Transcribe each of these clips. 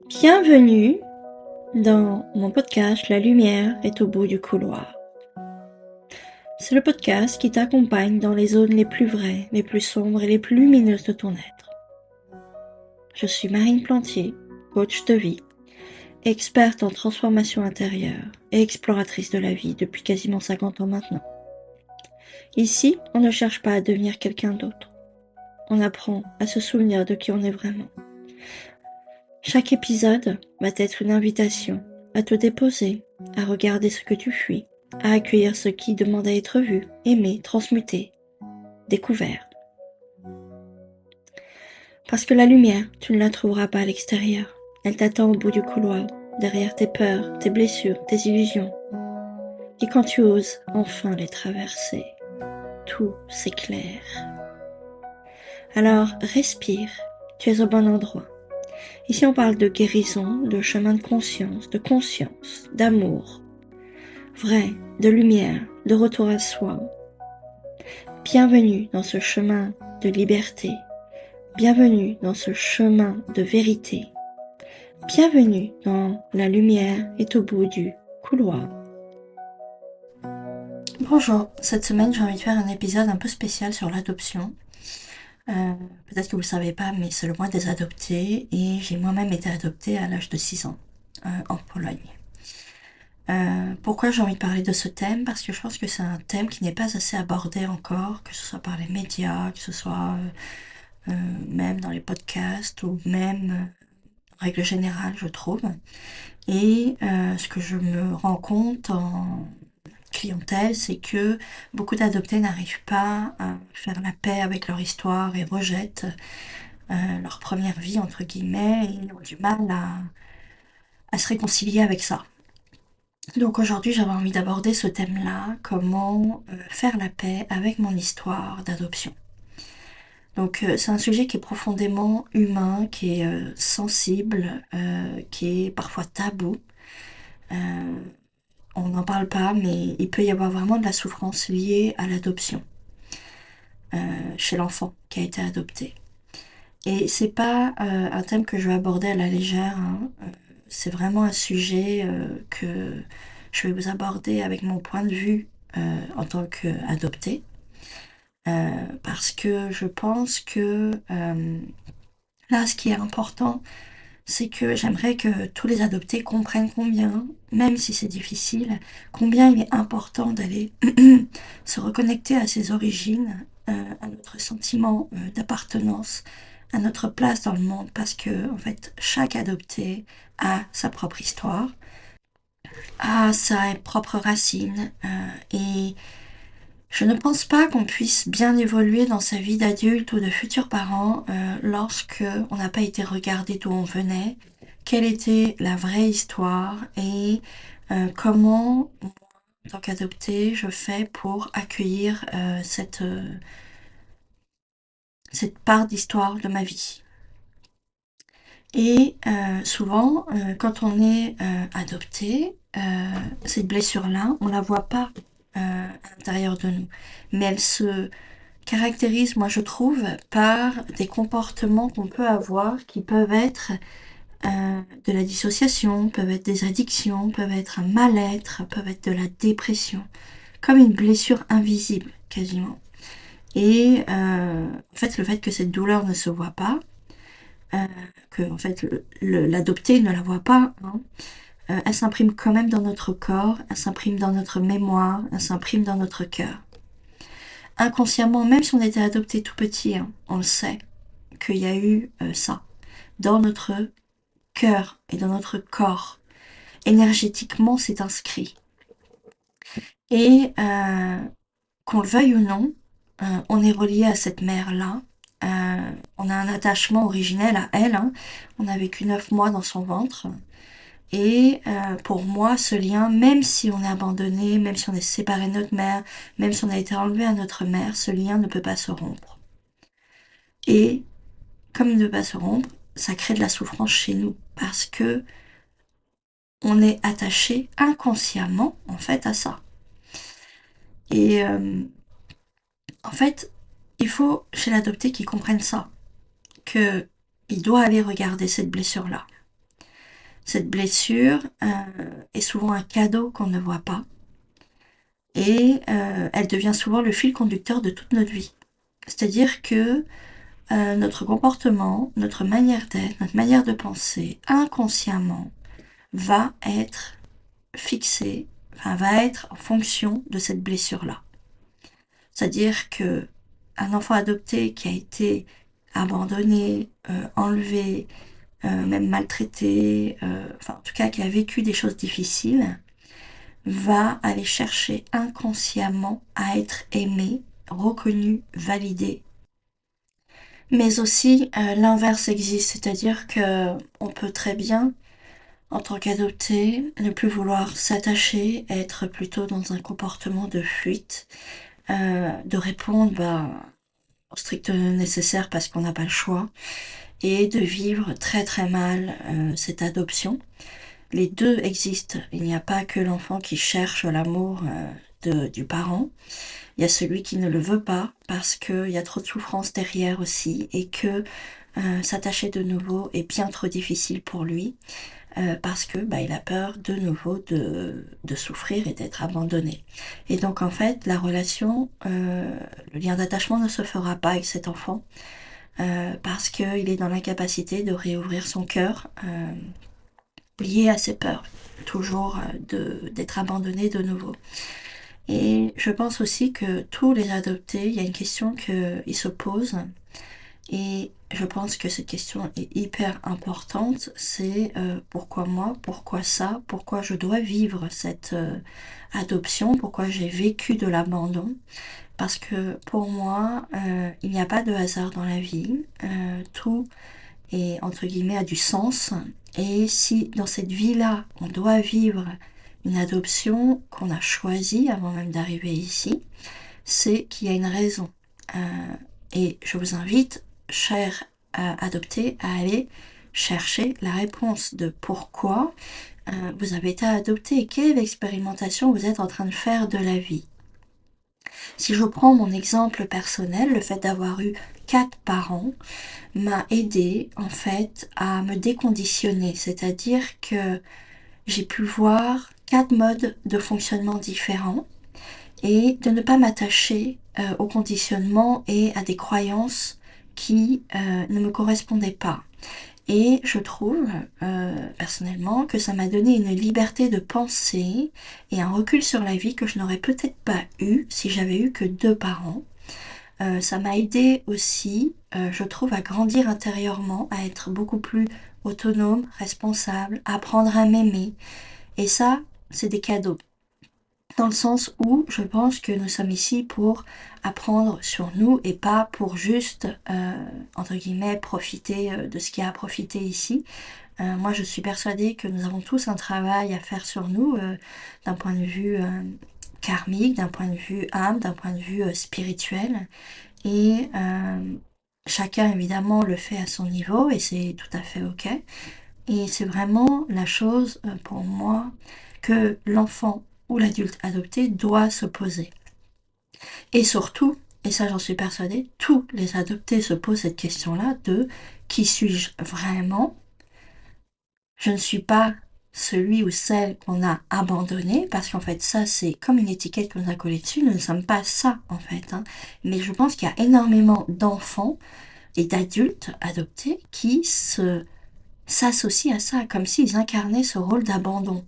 Bienvenue dans mon podcast La lumière est au bout du couloir. C'est le podcast qui t'accompagne dans les zones les plus vraies, les plus sombres et les plus lumineuses de ton être. Je suis Marine Plantier, coach de vie, experte en transformation intérieure et exploratrice de la vie depuis quasiment 50 ans maintenant. Ici, on ne cherche pas à devenir quelqu'un d'autre. On apprend à se souvenir de qui on est vraiment. Chaque épisode va être une invitation à te déposer, à regarder ce que tu fuis, à accueillir ce qui demande à être vu, aimé, transmuté, découvert. Parce que la lumière, tu ne la trouveras pas à l'extérieur. Elle t'attend au bout du couloir, derrière tes peurs, tes blessures, tes illusions. Et quand tu oses enfin les traverser, tout s'éclaire. Alors respire, tu es au bon endroit. Ici on parle de guérison, de chemin de conscience, d'amour, vrai, de lumière, de retour à soi. Bienvenue dans ce chemin de liberté. Bienvenue dans ce chemin de vérité. Bienvenue dans la lumière est au bout du couloir. Bonjour, cette semaine j'ai envie de faire un épisode un peu spécial sur l'adoption. Peut-être que vous ne le savez pas, mais c'est le mois des adoptés et j'ai moi-même été adoptée à l'âge de 6 ans en Pologne. Pourquoi j'ai envie de parler de ce thème? Parce que je pense que c'est un thème qui n'est pas assez abordé encore, que ce soit par les médias, que ce soit même dans les podcasts ou même en règle générale, je trouve. Et ce que je me rends compte en clientèle, c'est que beaucoup d'adoptés n'arrivent pas à faire la paix avec leur histoire et rejettent leur première vie, entre guillemets, et ont du mal à se réconcilier avec ça. Donc aujourd'hui, j'avais envie d'aborder ce thème-là, comment faire la paix avec mon histoire d'adoption. Donc c'est un sujet qui est profondément humain, qui est sensible, qui est parfois tabou. On n'en parle pas, mais il peut y avoir vraiment de la souffrance liée à l'adoption chez l'enfant qui a été adopté. Et c'est pas un thème que je vais aborder à la légère, hein. C'est vraiment un sujet que je vais vous aborder avec mon point de vue en tant qu'adopté. Parce que je pense que là, ce qui est important, c'est que j'aimerais que tous les adoptés comprennent combien, même si c'est difficile, combien il est important d'aller se reconnecter à ses origines, à notre sentiment d'appartenance, à notre place dans le monde, parce que en fait, chaque adopté a sa propre histoire, a sa propre racine, et je ne pense pas qu'on puisse bien évoluer dans sa vie d'adulte ou de futur parent lorsque on n'a pas été regardé d'où on venait, quelle était la vraie histoire et comment, en tant qu'adopté, je fais pour accueillir cette part d'histoire de ma vie. Et souvent, quand on est adopté, cette blessure-là, on la voit pas à l'intérieur de nous, mais elle se caractérise, moi je trouve, par des comportements qu'on peut avoir qui peuvent être de la dissociation, peuvent être des addictions, peuvent être un mal-être, peuvent être de la dépression, comme une blessure invisible quasiment. Et en fait, le fait que cette douleur ne se voit pas, que en fait l'adopté ne la voit pas, hein, elle s'imprime quand même dans notre corps, elle s'imprime dans notre mémoire, elle s'imprime dans notre cœur. Inconsciemment, même si on était adopté tout petit, hein, on le sait qu'il y a eu ça dans notre cœur et dans notre corps. Énergétiquement, c'est inscrit. Et qu'on le veuille ou non, on est relié à cette mère-là. On a un attachement originel à elle, hein. On a vécu 9 mois dans son ventre. Et pour moi, ce lien, même si on est abandonné, même si on est séparé de notre mère, même si on a été enlevé à notre mère, ce lien ne peut pas se rompre. Et comme il ne peut pas se rompre, ça crée de la souffrance chez nous parce que on est attaché inconsciemment en fait à ça. Et en fait, il faut chez l'adopté qu'il comprenne ça, que il doit aller regarder cette blessure-là. Cette blessure est souvent un cadeau qu'on ne voit pas et elle devient souvent le fil conducteur de toute notre vie. C'est-à-dire que notre comportement, notre manière d'être, notre manière de penser, inconsciemment, va être fixé, enfin, va être en fonction de cette blessure-là. C'est-à-dire que un enfant adopté qui a été abandonné, enlevé, même maltraité, enfin en tout cas qui a vécu des choses difficiles, va aller chercher inconsciemment à être aimé, reconnu, validé. Mais aussi l'inverse existe, c'est-à-dire que on peut très bien, en tant qu'adopté, ne plus vouloir s'attacher, être plutôt dans un comportement de fuite, de répondre au strict nécessaire parce qu'on n'a pas le choix, et de vivre très très mal cette adoption. Les deux existent. Il n'y a pas que l'enfant qui cherche l'amour du parent. Il y a celui qui ne le veut pas parce qu'il y a trop de souffrance derrière aussi et que s'attacher de nouveau est bien trop difficile pour lui parce que il a peur de nouveau de souffrir et d'être abandonné. Et donc en fait, la relation, le lien d'attachement ne se fera pas avec cet enfant parce qu'il est dans l'incapacité de réouvrir son cœur lié à ses peurs, toujours d'être abandonné de nouveau. Et je pense aussi que tous les adoptés, il y a une question qu'ils se posent, et je pense que cette question est hyper importante, c'est pourquoi moi, pourquoi ça, pourquoi je dois vivre cette adoption, pourquoi j'ai vécu de l'abandon. Parce que pour moi, il n'y a pas de hasard dans la vie, tout est entre guillemets a du sens. Et si dans cette vie-là, on doit vivre une adoption qu'on a choisie avant même d'arriver ici, c'est qu'il y a une raison. Euh, et je vous invite, chers adoptés, à aller chercher la réponse de pourquoi vous avez été adopté et quelle expérimentation vous êtes en train de faire de la vie. Si je prends mon exemple personnel, le fait d'avoir eu 4 parents m'a aidé en fait à me déconditionner, c'est-à-dire que j'ai pu voir 4 modes de fonctionnement différents et de ne pas m'attacher au conditionnement et à des croyances qui ne me correspondaient pas. Et je trouve personnellement que ça m'a donné une liberté de penser et un recul sur la vie que je n'aurais peut-être pas eu si j'avais eu que 2 parents. Ça m'a aidé aussi, je trouve, à grandir intérieurement, à être beaucoup plus autonome, responsable, apprendre à m'aimer. Et ça, c'est des cadeaux. Dans le sens où je pense que nous sommes ici pour apprendre sur nous et pas pour juste, entre guillemets, profiter de ce qu'il y a à profiter ici. Moi, je suis persuadée que nous avons tous un travail à faire sur nous, d'un point de vue karmique, d'un point de vue âme, d'un point de vue spirituel. Et chacun, évidemment, le fait à son niveau et c'est tout à fait OK. Et c'est vraiment la chose, pour moi, que l'enfant ou l'adulte adopté doit se poser. Et surtout, et ça j'en suis persuadée, tous les adoptés se posent cette question-là de qui suis-je vraiment? Je ne suis pas celui ou celle qu'on a abandonné, parce qu'en fait ça c'est comme une étiquette qu'on a collée dessus, nous ne sommes pas ça en fait. Hein. Mais je pense qu'il y a énormément d'enfants et d'adultes adoptés qui s'associent à ça, comme s'ils incarnaient ce rôle d'abandon.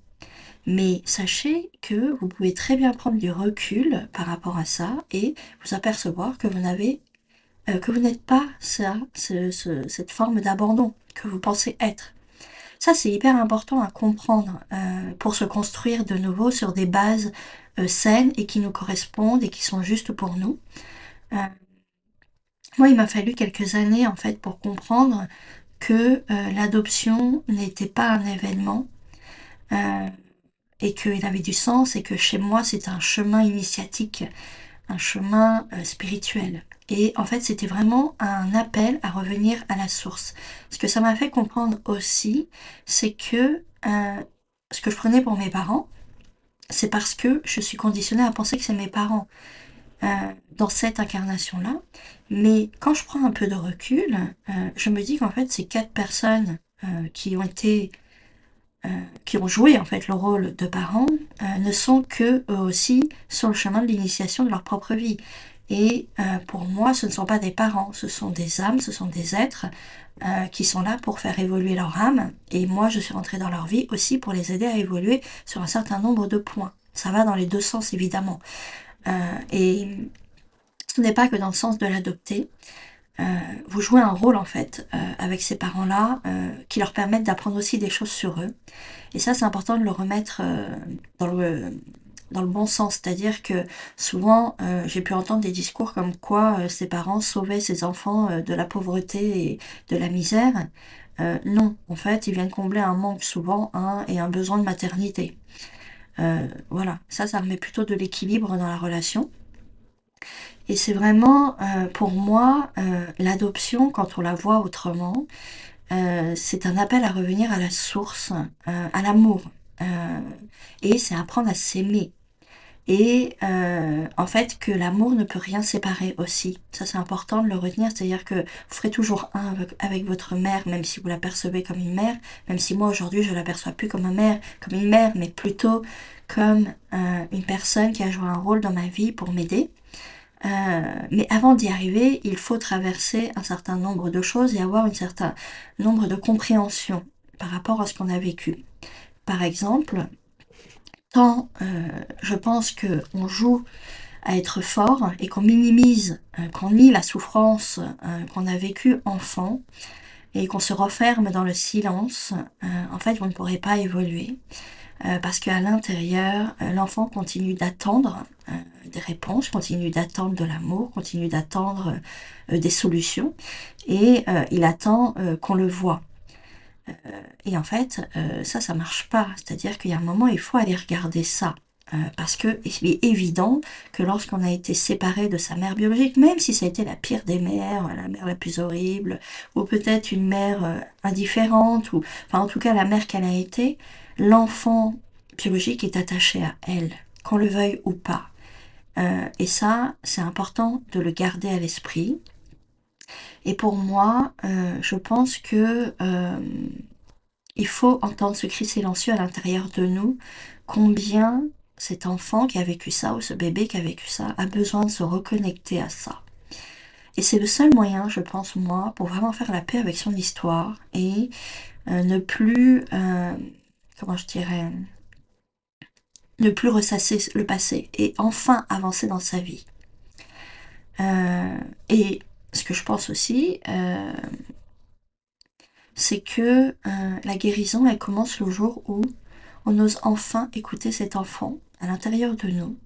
Mais sachez que vous pouvez très bien prendre du recul par rapport à ça et vous apercevoir que que vous n'êtes pas ça, cette forme d'abandon que vous pensez être. Ça, c'est hyper important à comprendre pour se construire de nouveau sur des bases saines et qui nous correspondent et qui sont justes pour nous. Euh, Moi, il m'a fallu quelques années en fait pour comprendre que l'adoption n'était pas un événement, euh, et qu'il avait du sens et que chez moi c'était un chemin initiatique, un chemin spirituel. Et en fait c'était vraiment un appel à revenir à la source. Ce que ça m'a fait comprendre aussi, c'est que ce que je prenais pour mes parents, c'est parce que je suis conditionnée à penser que c'est mes parents dans cette incarnation-là. Mais quand je prends un peu de recul, je me dis qu'en fait ces 4 personnes qui ont été qui ont joué en fait le rôle de parents, ne sont que eux aussi sur le chemin de l'initiation de leur propre vie. Et pour moi, ce ne sont pas des parents, ce sont des âmes, ce sont des êtres qui sont là pour faire évoluer leur âme. Et moi, je suis rentrée dans leur vie aussi pour les aider à évoluer sur un certain nombre de points. Ça va dans les deux sens, évidemment. Et ce n'est pas que dans le sens de l'adopter. Euh, vous jouez un rôle, en fait, avec ces parents-là, qui leur permettent d'apprendre aussi des choses sur eux. Et ça, c'est important de le remettre dans le, dans le bon sens. C'est-à-dire que souvent, j'ai pu entendre des discours comme quoi ses parents sauvaient ses enfants de la pauvreté et de la misère. Non, en fait, ils viennent combler un manque souvent et un besoin de maternité. Voilà, ça remet plutôt de l'équilibre dans la relation. Et c'est vraiment, pour moi, l'adoption, quand on la voit autrement, c'est un appel à revenir à la source, à l'amour. Euh, et c'est apprendre à s'aimer. Et en fait, que l'amour ne peut rien séparer aussi. Ça, c'est important de le retenir. C'est-à-dire que vous ferez toujours un avec votre mère, même si vous la percevez comme une mère. Même si moi, aujourd'hui, je la perçois plus comme une mère, mais plutôt comme une personne qui a joué un rôle dans ma vie pour m'aider. Mais avant d'y arriver, il faut traverser un certain nombre de choses et avoir un certain nombre de compréhensions par rapport à ce qu'on a vécu. Par exemple, quand je pense qu'on joue à être fort et qu'on minimise, qu'on nie la souffrance qu'on a vécue enfant et qu'on se referme dans le silence, en fait, vous ne pourrez pas évoluer. Parce qu'à l'intérieur, l'enfant continue d'attendre des réponses, continue d'attendre de l'amour, continue d'attendre des solutions, et il attend qu'on le voie. Et en fait, ça marche pas. C'est-à-dire qu'il y a un moment, il faut aller regarder ça. Parce que il est évident que lorsqu'on a été séparé de sa mère biologique, même si ça a été la pire des mères, la mère la plus horrible, ou peut-être une mère indifférente, ou enfin en tout cas la mère qu'elle a été, l'enfant biologique est attaché à elle, qu'on le veuille ou pas. Et ça, c'est important de le garder à l'esprit. Et pour moi, je pense que il faut entendre ce cri silencieux à l'intérieur de nous, combien cet enfant qui a vécu ça ou ce bébé qui a vécu ça a besoin de se reconnecter à ça. Et c'est le seul moyen, je pense, moi, pour vraiment faire la paix avec son histoire et ne plus, comment je dirais, ne plus ressasser le passé et enfin avancer dans sa vie. Et ce que je pense aussi, c'est que la guérison, elle commence le jour où on ose enfin écouter cet enfant à l'intérieur de nous,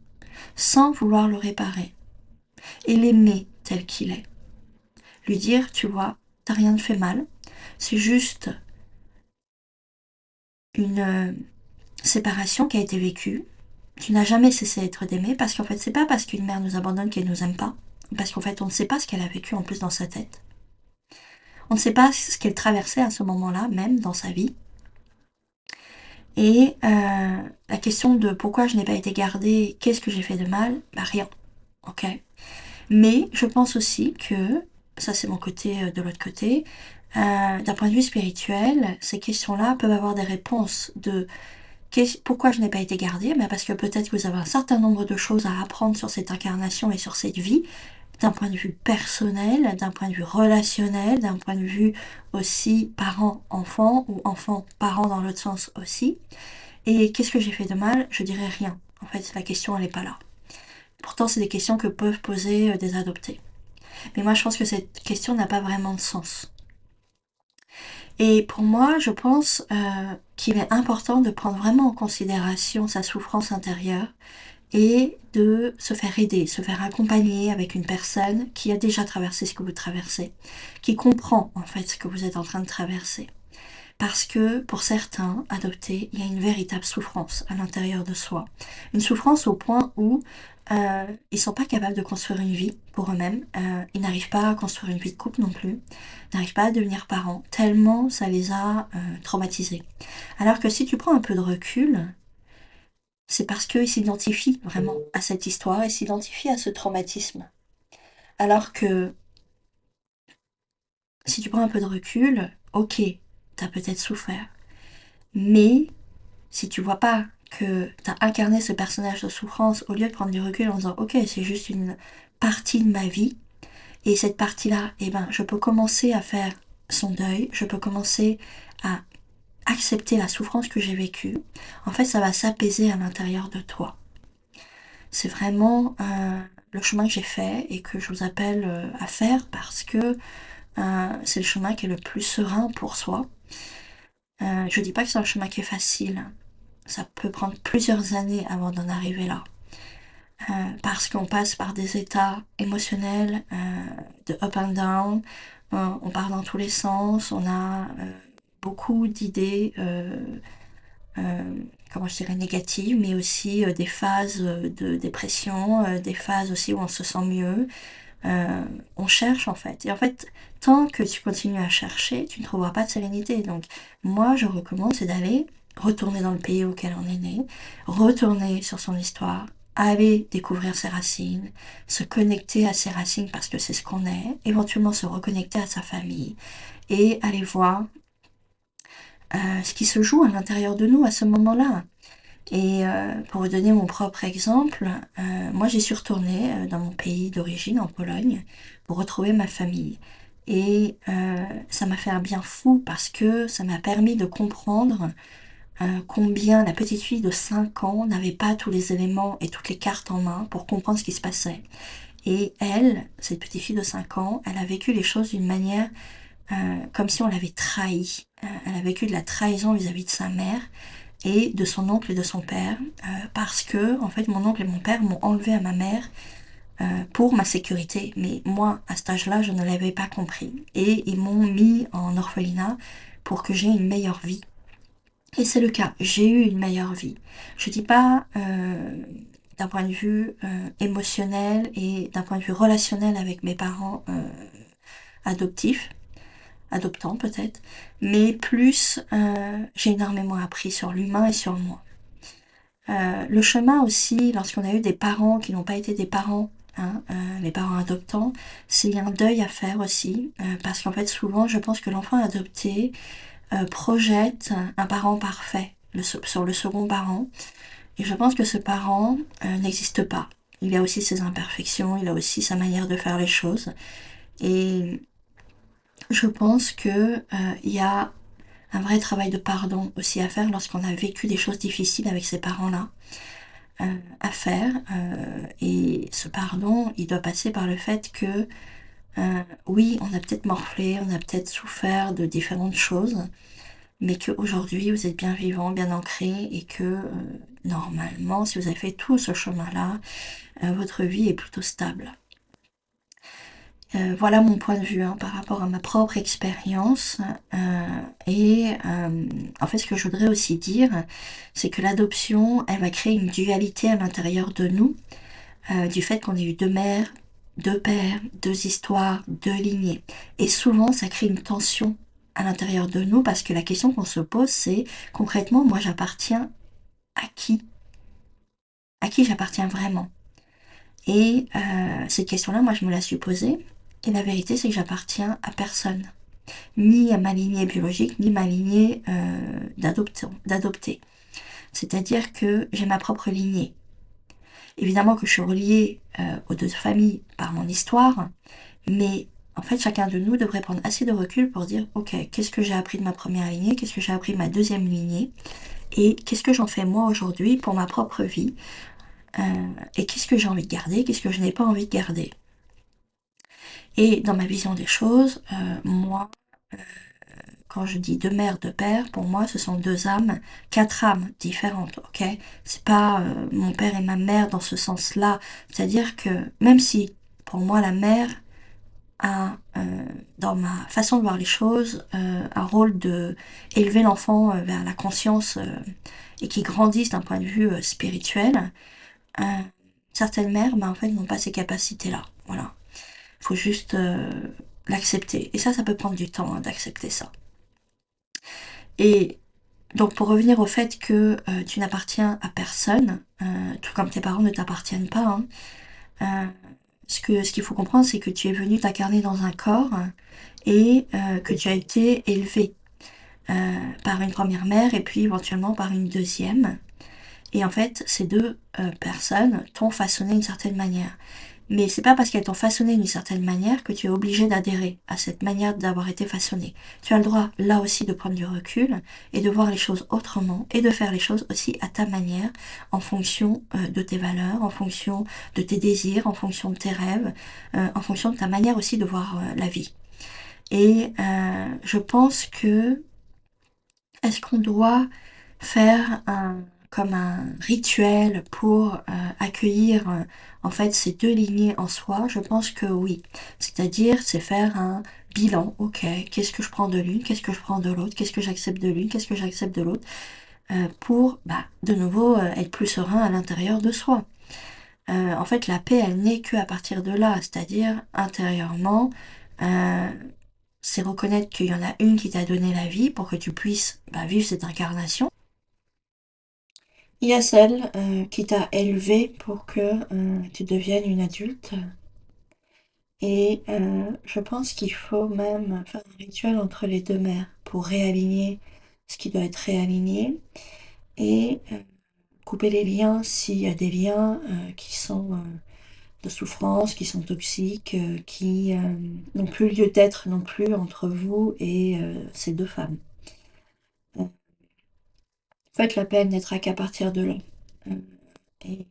sans vouloir le réparer, et l'aimer tel qu'il est. Lui dire, tu vois, t'as rien de fait mal, c'est juste une séparation qui a été vécue. Tu n'as jamais cessé d'être aimé, parce qu'en fait, c'est pas parce qu'une mère nous abandonne qu'elle nous aime pas, parce qu'en fait, on ne sait pas ce qu'elle a vécu en plus dans sa tête. On ne sait pas ce qu'elle traversait à ce moment-là, même dans sa vie. Et la question de pourquoi je n'ai pas été gardée, qu'est-ce que j'ai fait de mal, bah rien, ok. Mais je pense aussi que, ça c'est mon côté de l'autre côté, d'un point de vue spirituel, ces questions-là peuvent avoir des réponses de pourquoi je n'ai pas été gardée, bah parce que peut-être que vous avez un certain nombre de choses à apprendre sur cette incarnation et sur cette vie, d'un point de vue personnel, d'un point de vue relationnel, d'un point de vue aussi parent-enfant ou enfant-parent dans l'autre sens aussi. Et qu'est-ce que j'ai fait de mal? Je dirais rien. En fait, la question, elle n'est pas là. Pourtant, c'est des questions que peuvent poser des adoptés. Mais moi, je pense que cette question n'a pas vraiment de sens. Et pour moi, je pense qu'il est important de prendre vraiment en considération sa souffrance intérieure et de se faire aider, se faire accompagner avec une personne qui a déjà traversé ce que vous traversez, qui comprend en fait ce que vous êtes en train de traverser. Parce que pour certains adoptés, il y a une véritable souffrance à l'intérieur de soi. Une souffrance au point où ils sont pas capables de construire une vie pour eux-mêmes. Ils n'arrivent pas à construire une vie de couple non plus. Ils n'arrivent pas à devenir parents. Tellement ça les a traumatisés. Alors que si tu prends un peu de recul, c'est parce qu'ils s'identifient vraiment à cette histoire et s'identifient à ce traumatisme. Alors que si tu prends un peu de recul, ok, t'as peut-être souffert. Mais si tu vois pas que tu as incarné ce personnage de souffrance, au lieu de prendre du recul en disant ok, c'est juste une partie de ma vie, et cette partie-là, eh ben, je peux commencer à faire son deuil, je peux commencer à accepter la souffrance que j'ai vécue. En fait, ça va s'apaiser à l'intérieur de toi. C'est vraiment le chemin que j'ai fait et que je vous appelle à faire parce que c'est le chemin qui est le plus serein pour soi. Je dis pas que c'est un chemin qui est facile. Ça peut prendre plusieurs années avant d'en arriver là. Parce qu'on passe par des états émotionnels de up and down. On part dans tous les sens. On a beaucoup d'idées, comment je dirais, négatives, mais aussi des phases de dépression, des phases aussi où on se sent mieux. On cherche en fait. Et en fait, tant que tu continues à chercher, tu ne trouveras pas de sérénité. Donc, moi, je recommande, c'est d'aller retourner dans le pays auquel on est né, retourner sur son histoire, aller découvrir ses racines, se connecter à ses racines parce que c'est ce qu'on est, éventuellement se reconnecter à sa famille et aller voir ce qui se joue à l'intérieur de nous à ce moment-là. Et pour vous donner mon propre exemple, moi j'y suis retournée dans mon pays d'origine, en Pologne, pour retrouver ma famille. Et ça m'a fait un bien fou parce que ça m'a permis de comprendre combien la petite fille de 5 ans n'avait pas tous les éléments et toutes les cartes en main pour comprendre ce qui se passait. Et elle, cette petite fille de 5 ans, elle a vécu les choses d'une manière comme si on l'avait trahie. Elle a vécu de la trahison vis-à-vis de sa mère et de son oncle et de son père, parce que en fait mon oncle et mon père m'ont enlevé à ma mère pour ma sécurité. Mais moi, à cet âge-là, je ne l'avais pas compris. Et ils m'ont mis en orphelinat pour que j'ai une meilleure vie. Et c'est le cas, j'ai eu une meilleure vie. Je dis pas d'un point de vue émotionnel et d'un point de vue relationnel avec mes parents adoptifs, adoptants peut-être, mais plus j'ai énormément appris sur l'humain et sur moi. Le chemin aussi, lorsqu'on a eu des parents qui n'ont pas été des parents, hein, les parents adoptants, c'est un deuil à faire aussi, parce qu'en fait souvent je pense que l'enfant adopté projette un parent parfait sur le second parent, et je pense que ce parent n'existe pas. Il a aussi ses imperfections, il a aussi sa manière de faire les choses, et je pense que il y a un vrai travail de pardon aussi à faire lorsqu'on a vécu des choses difficiles avec ces parents-là. À faire. Et ce pardon, il doit passer par le fait que, oui, on a peut-être morflé, on a peut-être souffert de différentes choses, mais qu'aujourd'hui, vous êtes bien vivant, bien ancré, et que, normalement, si vous avez fait tout ce chemin-là, votre vie est plutôt stable. Voilà mon point de vue hein, par rapport à ma propre expérience. Et en fait, ce que je voudrais aussi dire, c'est que l'adoption, elle va créer une dualité à l'intérieur de nous du fait qu'on ait eu deux mères, deux pères, deux histoires, deux lignées. Et souvent, ça crée une tension à l'intérieur de nous parce que la question qu'on se pose, c'est concrètement, moi, j'appartiens à qui? À qui j'appartiens vraiment? Et cette question-là, moi, je me la suis posée. Et la vérité, c'est que j'appartiens à personne. Ni à ma lignée biologique, ni ma lignée d'adopté. C'est-à-dire que j'ai ma propre lignée. Évidemment que je suis reliée aux deux familles par mon histoire, mais en fait, chacun de nous devrait prendre assez de recul pour dire, ok, qu'est-ce que j'ai appris de ma première lignée, qu'est-ce que j'ai appris de ma deuxième lignée, et qu'est-ce que j'en fais moi aujourd'hui pour ma propre vie, et qu'est-ce que j'ai envie de garder, qu'est-ce que je n'ai pas envie de garder. Et dans ma vision des choses, moi, quand je dis deux mères, deux pères, pour moi, ce sont deux âmes, quatre âmes différentes, ok? C'est pas mon père et ma mère dans ce sens-là. C'est-à-dire que même si, pour moi, la mère a, dans ma façon de voir les choses, un rôle de élever l'enfant vers la conscience et qui grandisse d'un point de vue spirituel, euh, certaines mères, en fait, n'ont pas ces capacités-là. Voilà. Faut juste l'accepter. Et ça peut prendre du temps hein, d'accepter ça. Et donc pour revenir au fait que tu n'appartiens à personne, tout comme tes parents ne t'appartiennent pas, hein, euh, ce qu'il faut comprendre, c'est que tu es venu t'incarner dans un corps et que tu as été élevé. par une première mère et puis éventuellement par une deuxième. Et en fait, ces deux personnes t'ont façonné d'une certaine manière. Mais c'est pas parce qu'elles t'ont façonné d'une certaine manière que tu es obligé d'adhérer à cette manière d'avoir été façonné. Tu as le droit, là aussi, de prendre du recul et de voir les choses autrement et de faire les choses aussi à ta manière, en fonction de tes valeurs, en fonction de tes désirs, en fonction de tes rêves, en fonction de ta manière aussi de voir la vie. Et je pense que est-ce qu'on doit faire comme un rituel pour accueillir en fait ces deux lignées en soi? Je pense que oui. C'est-à-dire, c'est faire un bilan. Ok, qu'est-ce que je prends de l'une, qu'est-ce que je prends de l'autre, qu'est-ce que j'accepte de l'une, qu'est-ce que j'accepte de l'autre, pour bah, de nouveau être plus serein à l'intérieur de soi. En fait, la paix, elle n'est que à partir de là, c'est-à-dire intérieurement. euh, c'est reconnaître qu'il y en a une qui t'a donné la vie pour que tu puisses bah, vivre cette incarnation. Il y a celle qui t'a élevé pour que tu deviennes une adulte. Et je pense qu'il faut même faire un rituel entre les deux mères pour réaligner ce qui doit être réaligné et couper les liens s'il y a des liens qui sont de souffrance, qui sont toxiques, qui n'ont plus lieu d'être non plus entre vous et ces deux femmes. En fait, la paix elle naîtra qu'à partir de là. Euh, et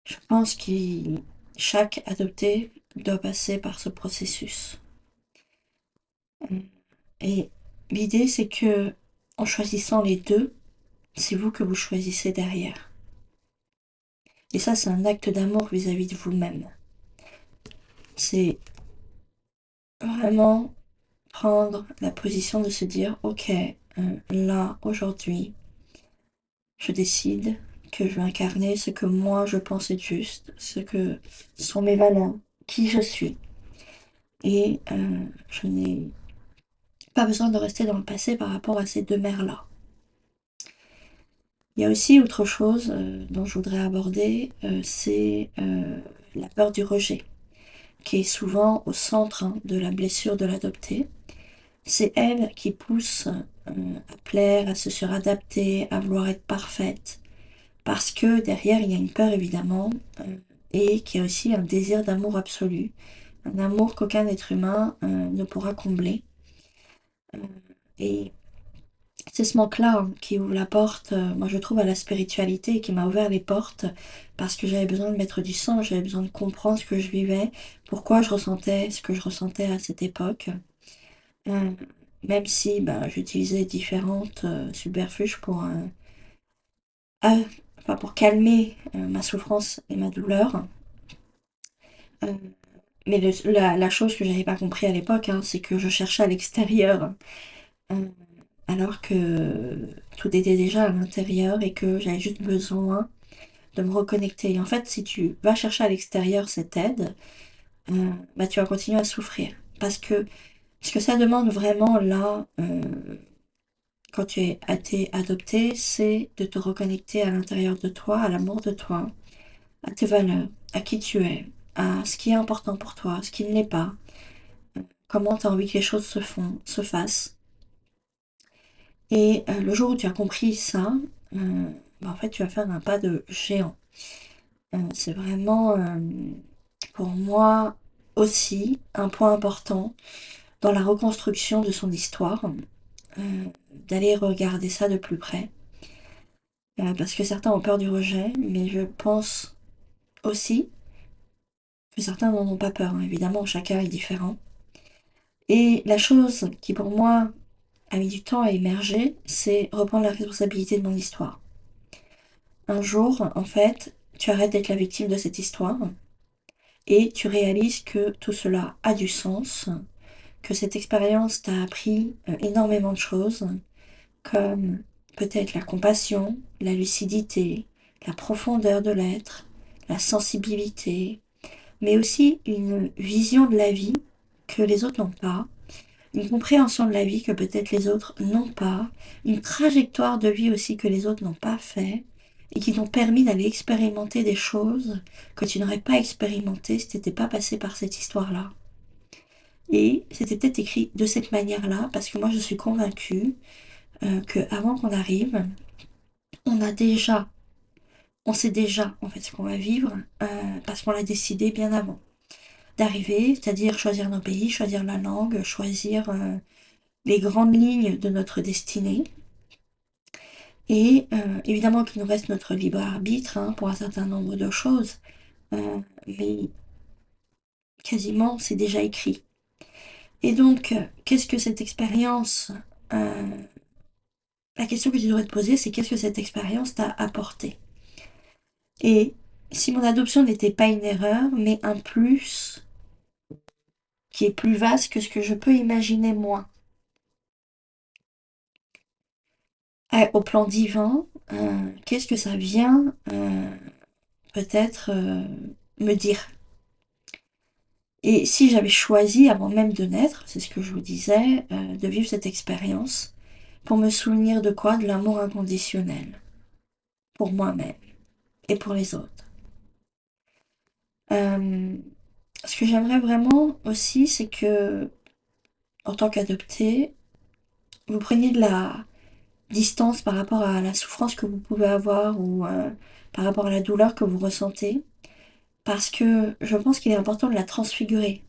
je pense que chaque adopté doit passer par ce processus. Et l'idée, c'est que en choisissant les deux, c'est vous que vous choisissez derrière. Et ça, c'est un acte d'amour vis-à-vis de vous-même. C'est vraiment prendre la position de se dire, ok, là, aujourd'hui, je décide que je vais incarner ce que moi je pense être juste, ce que sont mes valeurs, qui je suis. Et je n'ai pas besoin de rester dans le passé par rapport à ces deux mères-là. Il y a aussi autre chose dont je voudrais aborder, c'est la peur du rejet, qui est souvent au centre de la blessure de l'adopté. C'est elle qui pousse à plaire, à se suradapter, à vouloir être parfaite, parce que derrière il y a une peur évidemment, et qu'il y a aussi un désir d'amour absolu, un amour qu'aucun être humain ne pourra combler. Et c'est ce manque-là qui ouvre la porte, moi je trouve, à la spiritualité et qui m'a ouvert les portes parce que j'avais besoin de mettre du sang, j'avais besoin de comprendre ce que je vivais, pourquoi je ressentais ce que je ressentais à cette époque. Euh, Même si bah, j'utilisais différentes subterfuges ah, enfin, pour calmer ma souffrance et ma douleur. Euh, mais la chose que j'avais pas compris à l'époque, hein, c'est que je cherchais à l'extérieur. Euh, Alors que tout était déjà à l'intérieur et que j'avais juste besoin de me reconnecter. Et en fait, si tu vas chercher à l'extérieur cette aide, bah, tu vas continuer à souffrir. Parce que ce que ça demande vraiment là, quand tu es été adopté, c'est de te reconnecter à l'intérieur de toi, à l'amour de toi, à tes valeurs, à qui tu es, à ce qui est important pour toi, ce qui ne l'est pas, comment tu as envie que les choses se fassent. Et le jour où tu as compris ça, bah, en fait, tu vas faire un pas de géant. C'est vraiment, pour moi aussi, un point important dans la reconstruction de son histoire, d'aller regarder ça de plus près. Parce que certains ont peur du rejet, mais je pense aussi que certains n'en ont pas peur, hein. Évidemment, chacun est différent. Et la chose qui, pour moi, a mis du temps à émerger, c'est reprendre la responsabilité de mon histoire. Un jour, en fait, tu arrêtes d'être la victime de cette histoire et tu réalises que tout cela a du sens, que cette expérience t'a appris énormément de choses, comme peut-être la compassion, la lucidité, la profondeur de l'être, la sensibilité, mais aussi une vision de la vie que les autres n'ont pas, une compréhension de la vie que peut-être les autres n'ont pas, une trajectoire de vie aussi que les autres n'ont pas fait, et qui t'ont permis d'aller expérimenter des choses que tu n'aurais pas expérimentées si tu n'étais pas passé par cette histoire-là. Et c'était peut-être écrit de cette manière-là, parce que moi je suis convaincue que avant qu'on arrive, on a déjà, on sait déjà en fait ce qu'on va vivre, parce qu'on l'a décidé bien avant d'arriver, c'est-à-dire choisir nos pays, choisir la langue, choisir les grandes lignes de notre destinée. Et évidemment qu'il nous reste notre libre arbitre hein, pour un certain nombre de choses, mais quasiment c'est déjà écrit. Et donc, qu'est-ce que cette expérience la question que tu devrais te poser, c'est qu'est-ce que cette expérience t'a apporté? Et si mon adoption n'était pas une erreur, mais un plus qui est plus vaste que ce que je peux imaginer moi. Au plan divin, qu'est-ce que ça vient peut-être me dire? Et si j'avais choisi, avant même de naître, c'est ce que je vous disais, de vivre cette expérience, pour me souvenir de quoi? De l'amour inconditionnel, pour moi-même et pour les autres. Euh, Ce que j'aimerais vraiment aussi, c'est que, en tant qu'adopté, vous preniez de la distance par rapport à la souffrance que vous pouvez avoir ou par rapport à la douleur que vous ressentez, parce que je pense qu'il est important de la transfigurer.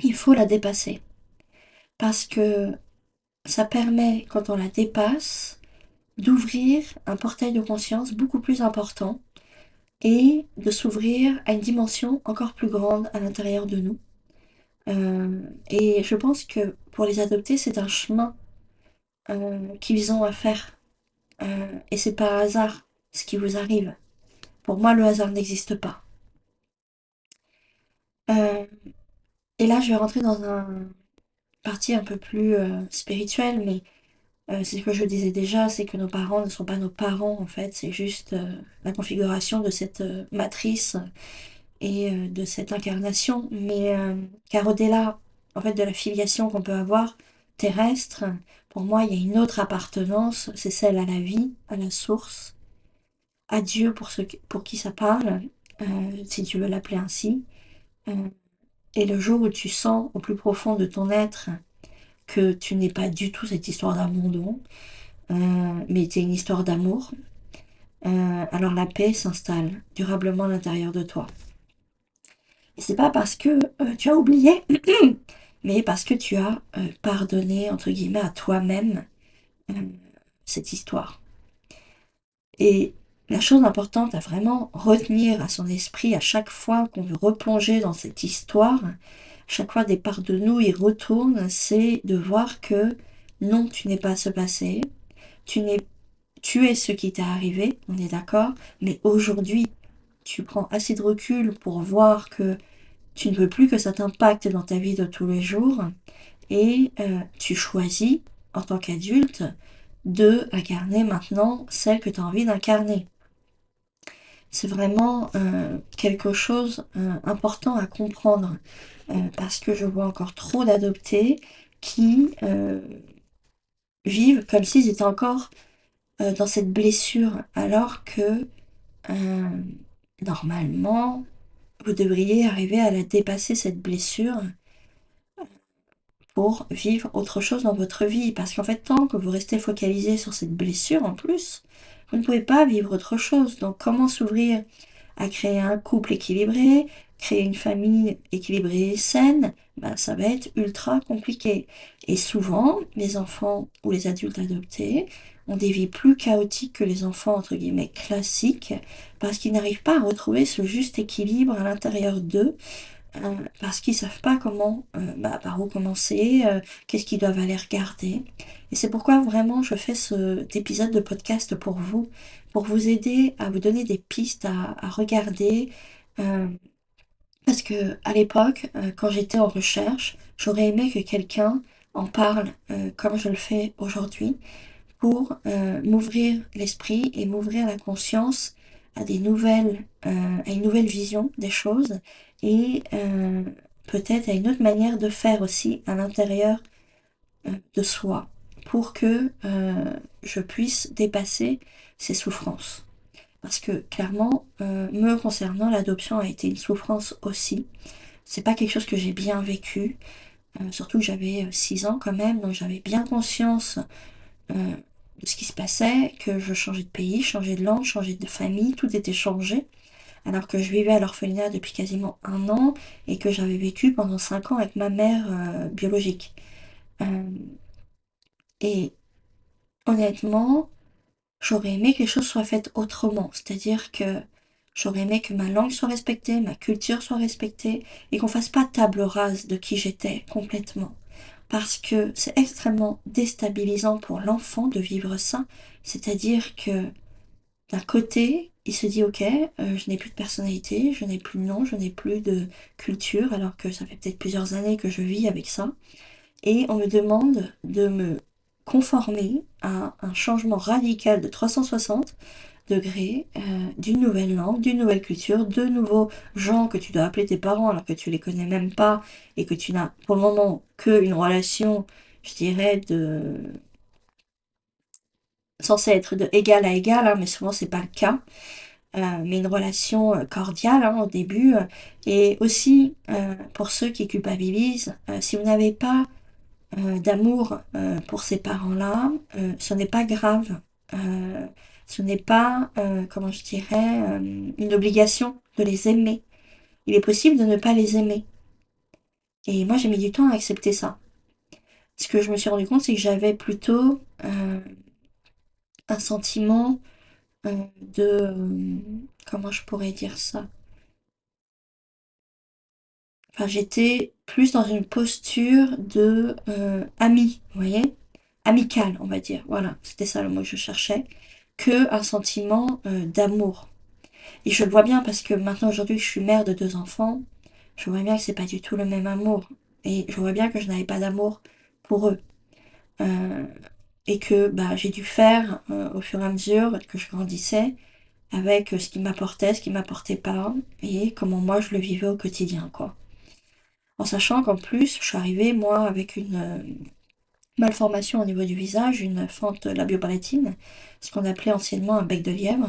Il faut la dépasser, parce que ça permet, quand on la dépasse, d'ouvrir un portail de conscience beaucoup plus important et de s'ouvrir à une dimension encore plus grande à l'intérieur de nous. Et je pense que pour les adopter, c'est un chemin qu'ils ont à faire. Et c'est pas un hasard ce qui vous arrive. Pour moi, le hasard n'existe pas. Euh, et là, je vais rentrer dans un partie un peu plus spirituelle, mais c'est ce que je disais déjà, c'est que nos parents ne sont pas nos parents, en fait. C'est juste la configuration de cette matrice et de cette incarnation. Mais car au-delà, en fait, de la filiation qu'on peut avoir terrestre, pour moi, il y a une autre appartenance, c'est celle à la vie, à la source, à Dieu pour qui ça parle, si tu veux l'appeler ainsi. Euh, et le jour où tu sens au plus profond de ton être que tu n'es pas du tout cette histoire d'abandon, mais tu es une histoire d'amour, alors la paix s'installe durablement à l'intérieur de toi. Et c'est pas parce que tu as oublié, mais parce que tu as pardonné, entre guillemets, à toi-même euh, cette histoire. Et la chose importante à vraiment retenir à son esprit à chaque fois qu'on veut replonger dans cette histoire, chaque fois des parts de nous y retournent, c'est de voir que non, tu n'es pas à ce passé, tu n'es, tu es ce qui t'est arrivé, on est d'accord, mais aujourd'hui, tu prends assez de recul pour voir que tu ne veux plus que ça t'impacte dans ta vie de tous les jours et tu choisis, en tant qu'adulte, de incarner maintenant celle que tu as envie d'incarner. C'est vraiment quelque chose important à comprendre parce que je vois encore trop d'adoptés qui vivent comme s'ils étaient encore dans cette blessure alors que euh, normalement vous devriez arriver à la dépasser cette blessure pour vivre autre chose dans votre vie. Parce qu'en fait, tant que vous restez focalisé sur cette blessure en plus, vous ne pouvez pas vivre autre chose. Donc comment s'ouvrir à créer un couple équilibré, créer une famille équilibrée et saine, ben, ça va être ultra compliqué. Et souvent, les enfants ou les adultes adoptés ont des vies plus chaotiques que les enfants, entre guillemets, classiques, parce qu'ils n'arrivent pas à retrouver ce juste équilibre à l'intérieur d'eux parce qu'ils savent pas comment, par où commencer, qu'est-ce qu'ils doivent aller regarder. Et c'est pourquoi vraiment je fais cet épisode de podcast pour vous aider à vous donner des pistes à regarder. euh, Parce que à l'époque, quand j'étais en recherche, j'aurais aimé que quelqu'un en parle comme je le fais aujourd'hui pour m'ouvrir l'esprit et m'ouvrir la conscience à des nouvelles, à une nouvelle vision des choses et peut-être à une autre manière de faire aussi à l'intérieur de soi pour que je puisse dépasser ces souffrances. Parce que clairement, me concernant, l'adoption a été une souffrance aussi. c'est pas quelque chose que j'ai bien vécu, surtout que j'avais 6 ans quand même, donc j'avais bien conscience de ce qui se passait, que je changeais de pays, changeais de langue, changeais de famille, tout était changé, alors que je vivais à l'orphelinat depuis quasiment 1 an et que j'avais vécu pendant 5 ans avec ma mère biologique. Euh, et honnêtement, j'aurais aimé que les choses soient faites autrement, c'est-à-dire que j'aurais aimé que ma langue soit respectée, ma culture soit respectée, et qu'on fasse pas table rase de qui j'étais complètement. Parce que c'est extrêmement déstabilisant pour l'enfant de vivre ça, c'est-à-dire que d'un côté, il se dit ok, je n'ai plus de personnalité, je n'ai plus de nom, je n'ai plus de culture, alors que ça fait peut-être plusieurs années que je vis avec ça, et on me demande de me conformer à un changement radical de 360 degrés, d'une nouvelle langue, d'une nouvelle culture, de nouveaux gens que tu dois appeler tes parents alors que tu les connais même pas et que tu n'as pour le moment qu'une relation, je dirais, de censée être de égal à égal, hein, mais souvent c'est pas le cas, mais une relation cordiale hein, au début, et aussi pour ceux qui culpabilisent, si vous n'avez pas d'amour pour ces parents-là, ce n'est pas grave. Euh, Ce n'est pas, comment je dirais, une obligation de les aimer. Il est possible de ne pas les aimer. Et moi, j'ai mis du temps à accepter ça. Ce que je me suis rendu compte, c'est que j'avais plutôt un sentiment de... comment je pourrais dire ça? Enfin, j'étais plus dans une posture de ami, vous voyez? Amicale, on va dire. Voilà, c'était ça le mot que je cherchais. Que un sentiment d'amour. Et je le vois bien parce que maintenant, aujourd'hui, je suis mère de 2 enfants. Je vois bien que c'est pas du tout le même amour. Et je vois bien que je n'avais pas d'amour pour eux. Euh, et que bah, j'ai dû faire au fur et à mesure que je grandissais avec ce qui m'apportait, ce qui m'apportait pas, et comment moi je le vivais au quotidien, quoi. En sachant qu'en plus, je suis arrivée, moi, avec une malformation au niveau du visage, une fente labiopalatine, ce qu'on appelait anciennement un bec de lièvre.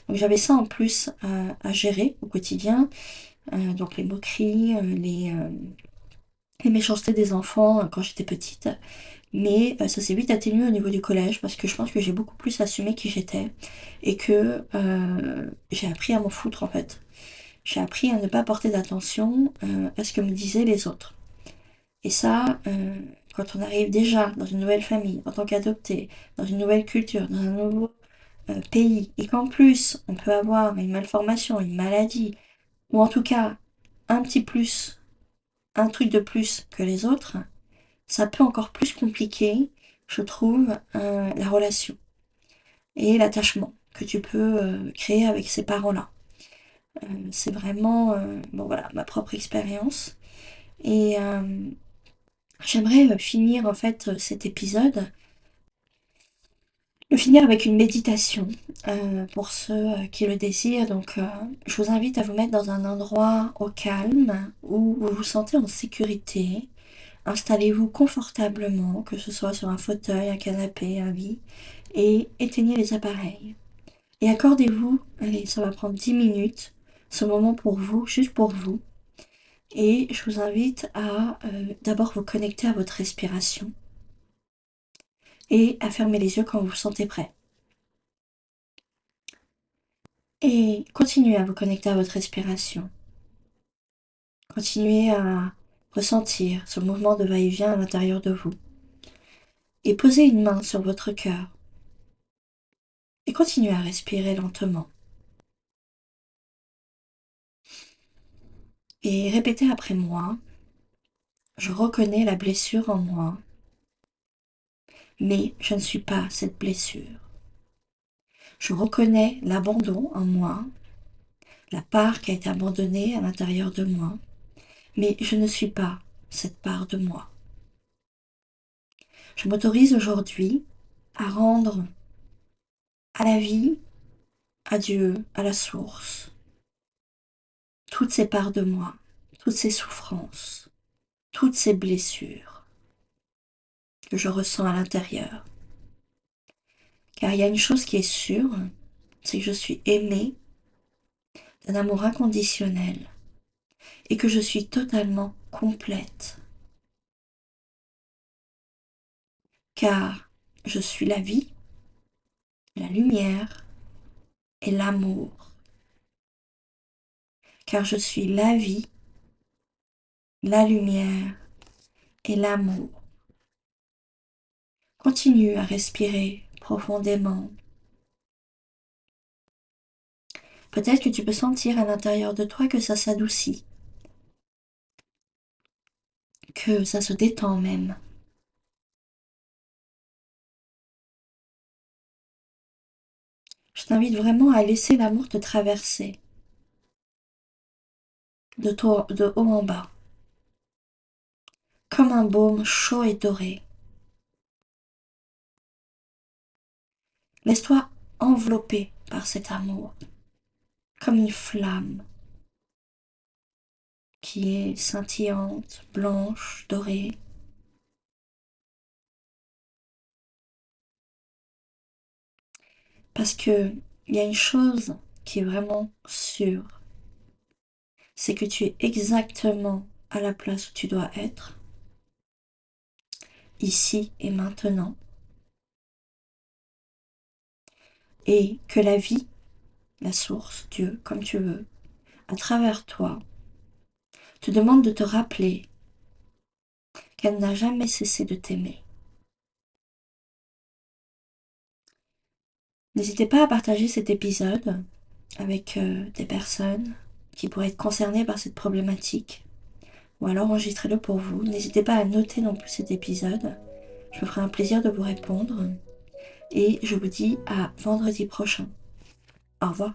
Donc j'avais ça en plus à gérer au quotidien, donc les moqueries, les méchancetés des enfants quand j'étais petite. Mais ça s'est vite atténué au niveau du collège parce que je pense que j'ai beaucoup plus assumé qui j'étais et que j'ai appris à m'en foutre en fait. J'ai appris à ne pas porter d'attention à ce que me disaient les autres. Et ça, quand on arrive déjà dans une nouvelle famille, en tant qu'adopté, dans une nouvelle culture, dans un nouveau pays, et qu'en plus on peut avoir une malformation, une maladie, ou en tout cas un petit plus, un truc de plus que les autres, ça peut encore plus compliquer, je trouve, la relation et l'attachement que tu peux créer avec ces parents-là. C'est vraiment, bon voilà, ma propre expérience. Et j'aimerais finir en fait cet épisode, le finir avec une méditation pour ceux qui le désirent. Donc, je vous invite à vous mettre dans un endroit au calme où vous vous sentez en sécurité. Installez-vous confortablement, que ce soit sur un fauteuil, un canapé, un lit, et éteignez les appareils. Et accordez-vous, allez, ça va prendre 10 minutes, ce moment pour vous, juste pour vous. Et je vous invite à d'abord vous connecter à votre respiration et à fermer les yeux quand vous vous sentez prêt. Et continuez à vous connecter à votre respiration. Continuez à ressentir ce mouvement de va-et-vient à l'intérieur de vous. Et posez une main sur votre cœur. Et continuez à respirer lentement. Et répétez après moi. Je reconnais la blessure en moi, mais je ne suis pas cette blessure. Je reconnais l'abandon en moi, la part qui a été abandonnée à l'intérieur de moi, mais je ne suis pas cette part de moi. Je m'autorise aujourd'hui à rendre à la vie, à Dieu, à la source, toutes ces parts de moi, toutes ces souffrances, toutes ces blessures que je ressens à l'intérieur. Car il y a une chose qui est sûre, c'est que je suis aimée d'un amour inconditionnel. et que je suis totalement complète, car je suis la vie, la lumière et l'amour, car je suis la vie, la lumière et l'amour. Continue à respirer profondément. Peut-être que tu peux sentir à l'intérieur de toi que ça s'adoucit, que ça se détend même. Je t'invite vraiment à laisser l'amour te traverser de haut en bas, comme un baume chaud et doré. Laisse-toi envelopper par cet amour, comme une flamme qui est scintillante, blanche, dorée. Parce que il y a une chose qui est vraiment sûre, c'est que tu es exactement à la place où tu dois être, ici et maintenant, et que la vie, la source, Dieu, comme tu veux, à travers toi, te demande de te rappeler qu'elle n'a jamais cessé de t'aimer. N'hésitez pas à partager cet épisode avec des personnes qui pourraient être concernées par cette problématique, ou alors enregistrez-le pour vous. N'hésitez pas à noter non plus cet épisode. Je me ferai un plaisir de vous répondre. Et je vous dis à vendredi prochain. Au revoir.